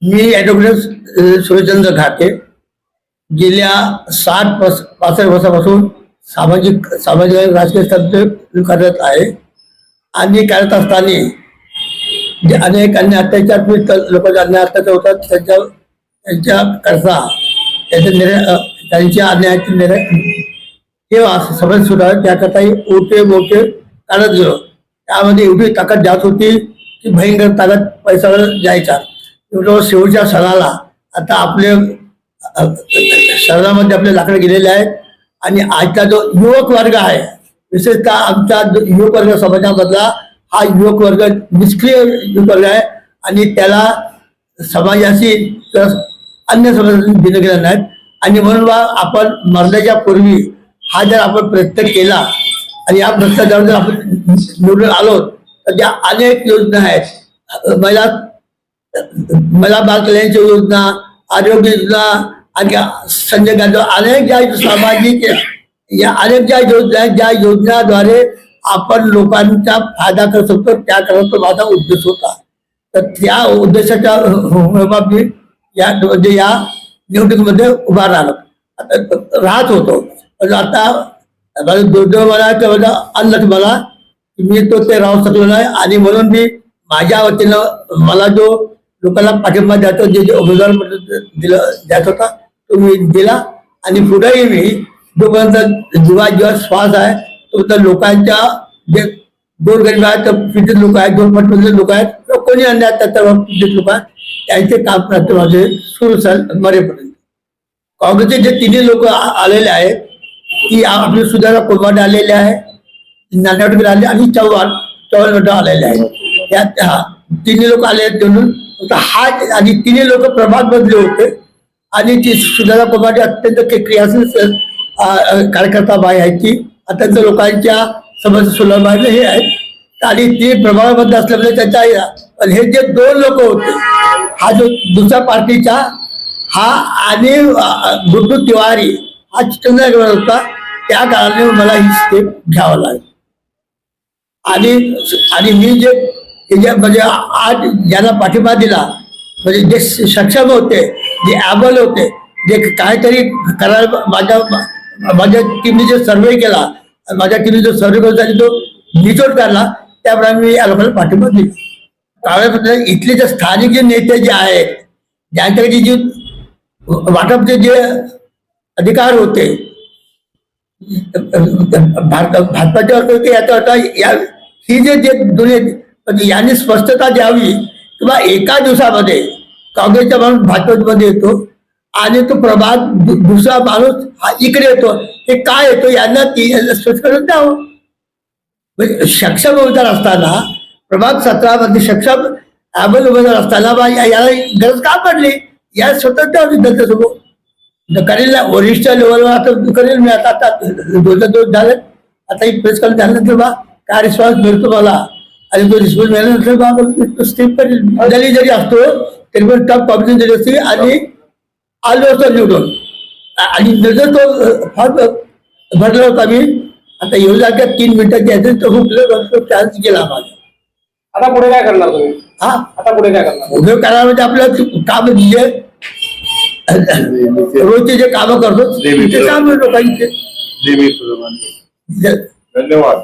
मी advocate Suryachandra घाटे गेल्या 65 वर्षापासून सामाजिक राजकीय क्षेत्रात करत आहे आणि करत असताना जे अनेक अन्य अत्याचार लोकांचे अन्य अत्याचार होतात त्यांच्याकरता त्यांच्या अन्यायाचे निर्णय किंवा समज सुद्धा त्याकरताही ओटे मोठे काढत गेलो. त्यामध्ये एवढी ताकद जात होती की भयंकर ताकद पैशावर जायचा. एवढं शेवटच्या सणाला आता आपले शहरामध्ये आपले लाकडे गेलेले आहेत आणि आजचा जो युवक वर्ग आहे, विशेषतः आमचा युवक वर्ग समाजामधला हा युवक वर्ग निष्क्रिय युवक वर्ग आहे आणि त्याला समाजाशी अन्य समाजाशी भिन्न केला नाहीत. आणि म्हणून आपण मरण्याच्या पूर्वी हा जर आपण प्रयत्न केला आणि या भ्रष्टाचारावर जर आपण निवडून आलो तर ज्या अनेक योजना आहेत, महिला बाल कल्याणची योजना, आरोग्य योजना आणि संजय गांधी अनेक ज्या सामाजिक या अनेक ज्या योजना आहेत, ज्या योजनाद्वारे आपण लोकांचा फायदा करू शकतो, त्या करण्याचा माझा उद्देश होता. तर त्या उद्देशाच्या मी या निवडणुकीमध्ये उभा राहत होतो. पण आता दुर्दैव मला किंवा अन्नच मला मी ते राहू शकलो नाही आणि म्हणून मी माझ्या वतीनं मला जो लोकांना पाठिंबा द्यायचा जे उमेदवार द्यायचा होता तो मी दिला आणि पुढेही मी जोपर्यंत जीवा श्वास आहे तोपर्यंत लोकांच्या जे गोरगरीब आहेत, पीडित लोक आहेत, झोपडपट्टीतले लोक आहेत, कोणी अन्य त्याच्यावर पीडित लोक आहेत, त्यांचे काम करते माझे सुरू मरेपर्यंत. काँग्रेसचे जे तिन्ही लोक आलेले आहेत की आपले सुधारा कोलवाडे आलेले आहे, नांदेडकर आले आणि चव्हाण आलेले आहेत. या तिन्ही लोक आले आहेत म्हणून हा आणि तिन्ही लोक प्रभाग बदले होते आणि ती सुधारा कोलवाडे अत्यंत क्रियाशील कार्यकर्ता बाई आहे की अत्यंत लोकांच्या समस्या सुलभ हे आहेत आणि ती प्रभागामध्ये असल्यामुळे त्याच्या हे जे दोन लोक होते, हा जो दुसऱ्या पार्टीचा हा आणि गुड्डू तिवारी हा चित्रनगर होता, त्या कारणाने मला ही स्टेप घ्यावं लागेल. आणि मी जे म्हणजे आज ज्यांना पाठिंबा दिला म्हणजे जे सक्षम होते, जे ॲबल होते, जे काहीतरी करायला माझ्या टीमने जे सर्वे केला, माझ्या टीमने जो सर्वे करून तो निचोड काढला, त्याप्रमाणे मी या लोकांना पाठिंबा दिला. कागदपत्र इथले जे स्थानिक जे नेते जे आहेत, ज्यांच्याकडे जे वाटपचे जे अधिकार होते भाजपाच्या अर्थ याचा अर्थ ही जे दोन्ही यांनी स्पष्टता द्यावी किंवा एका दिवसामध्ये काँग्रेसचा माणूस भाजपमध्ये येतो आणि तो प्रभाग दुसरा माणूस हा इकडे येतो, हे काय येतो यांना स्पष्ट करून द्यावं. म्हणजे सक्षम उमेदवार असताना प्रभाग 17 मध्ये सक्षम ॲबल उमेदवार असताना याला गरज का पडली, या स्वतंत्र करेल ना वरिष्ठ लेवलवर आता करेल मी. आता 2 झाले, आता ही प्रेस कॉन्फरन्स झाल्यानंतर बा काय रिस्पॉन्स मिळतो मला आणि तो रिस्पॉन्स मिळाल्यानंतर बा स्टेप करेल. जरी असतो तरी पण टफ कॉम्पिटिशन जरी असते आणि आलो असतो निवडून आणि नजर तो फॉर्म भरला होता मी. आता येऊ लागल्या 3 मिनिटात यायचं तर खूप चान्स गेला माझा. आता पुढे काय करणार तुम्ही? आता पुढे काय करणार? उद्योग करा म्हणजे आपलं काम जे रोजचे जे काम करतो ते काम लोकांचे. धन्यवाद.